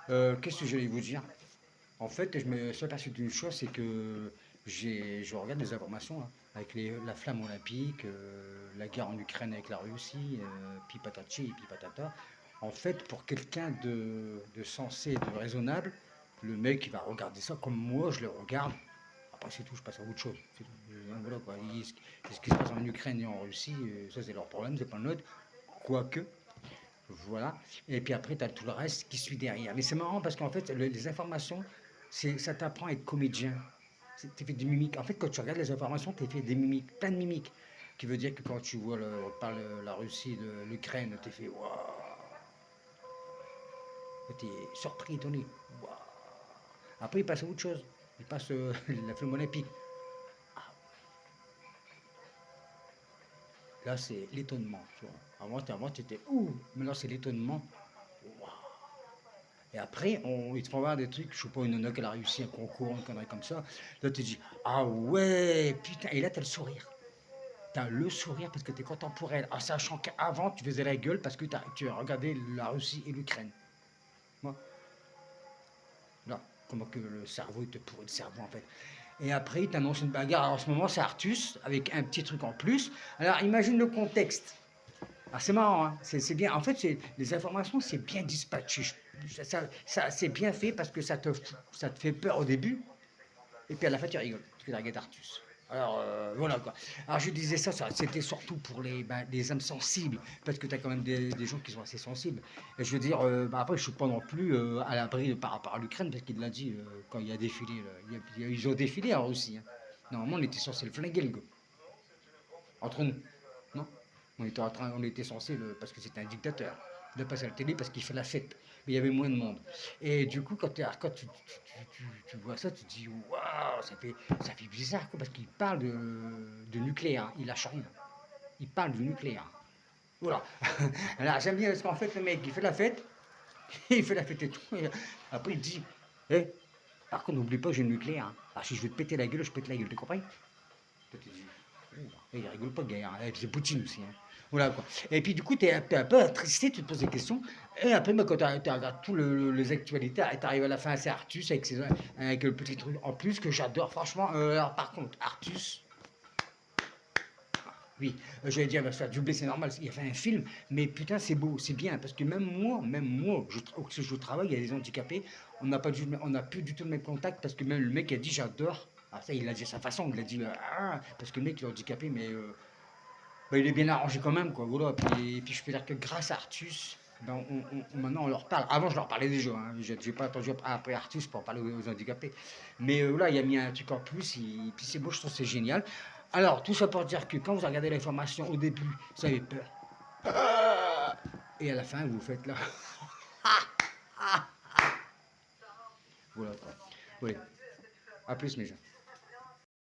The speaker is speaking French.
Qu'est-ce que j'allais vous dire? En fait, je me suis aperçu d'une chose, c'est que je regarde des informations là, avec la flamme olympique, la guerre en Ukraine avec la Russie, puis patati et puis patata. En fait, pour quelqu'un de sensé, de raisonnable, le mec il va regarder ça comme moi je le regarde. Après c'est tout, je passe à autre chose. C'est tout. Voilà quoi. Ce qui se passe en Ukraine et en Russie, ça c'est leur problème, c'est pas le nôtre. Quoique, voilà. Et puis après, tu as tout le reste qui suit derrière. Mais c'est marrant parce qu'en fait, les informations, ça t'apprend à être comédien. Tu fais des mimiques. En fait, quand tu regardes les informations, tu fais des mimiques, plein de mimiques. Qui veut dire que quand tu vois on parle de la Russie, de l'Ukraine, tu fais waouh. Tu es surpris, étonné. Waouh. Après, il passe à autre chose. Il passe la flamme olympique. Là, c'est l'étonnement. Tu vois. Avant, tu étais ouh. Mais là, c'est l'étonnement. Waouh. Et après, ils te font voir des trucs, je sais pas, une nana qu'elle a réussi un concours, une connerie comme ça. Là, tu te dis, ah ouais, putain. Et là, t'as le sourire. T'as le sourire parce que t'es content pour elle. En sachant qu'avant, tu faisais la gueule parce que tu as regardé la Russie et l'Ukraine. Moi, là, comment que le cerveau, il te pourrit le cerveau en fait. Et après, il t'annonce une bagarre. Alors, en ce moment, c'est Artus avec un petit truc en plus. Alors, imagine le contexte. Ah, c'est marrant, hein, c'est bien. En fait, les informations, c'est bien dispatché. C'est bien fait parce que ça te fait peur au début, et puis à la fin, tu rigoles, parce que tu regardes Artus. Alors, voilà quoi. Alors, je disais c'était surtout pour les âmes sensibles, parce que tu as quand même des gens qui sont assez sensibles. Et je veux dire, après, je suis pas non plus à l'abri par rapport à l'Ukraine, parce qu'il l'a dit quand il y a défilé. Là, ils ont défilé en Russie. Hein. Normalement, on était censé le flinguer, le gars. Entre nous. Non. On était censé, parce que c'était un dictateur, de passer à la télé parce qu'il fait la fête. Mais il y avait moins de monde. Et du coup, quand tu vois ça, tu te dis, waouh, ça fait bizarre, quoi, parce qu'il parle de nucléaire. Il lâche rien. Il parle du nucléaire. Voilà. Alors, j'aime bien parce qu'en fait, le mec, il fait la fête, il fait la fête et tout. Et après, il dit, eh, par contre, n'oublie pas que j'ai le nucléaire. Hein. Alors, si je veux te péter la gueule, je pète la gueule, tu comprends? Toi, tu dis, oh, il rigole pas, le gars. Hein. C'est Poutine aussi. Hein. Voilà, quoi. Et puis, du coup, tu es, un peu attristé, tu te poses des questions. Et après, quand tu regardes tous les actualités, tu arrives à la fin, c'est Artus avec le petit truc en plus que j'adore, franchement. Alors, par contre, Artus, oui, j'allais dire, il va se faire doubler, c'est normal, il a fait un film, mais putain, c'est beau, c'est bien, parce que même moi, je travaille, il y a des handicapés, on n'a plus du tout le même contact, parce que même le mec a dit, j'adore. Ah, ça, il l'a dit à sa façon, il a dit, ah, parce que le mec il est handicapé, mais bah, il est bien arrangé quand même, quoi. Voilà. Et puis je peux dire que grâce à Artus, ben, maintenant on leur parle. Avant je leur parlais déjà, hein. J'ai pas attendu après Artus pour parler aux handicapés. Mais là, il a mis un truc en plus, et puis c'est beau, je trouve que c'est génial. Alors, tout ça pour dire que quand vous regardez l'information au début, vous avez peur. Et à la fin, vous faites là. Voilà quoi. Oui. À plus, mes gens.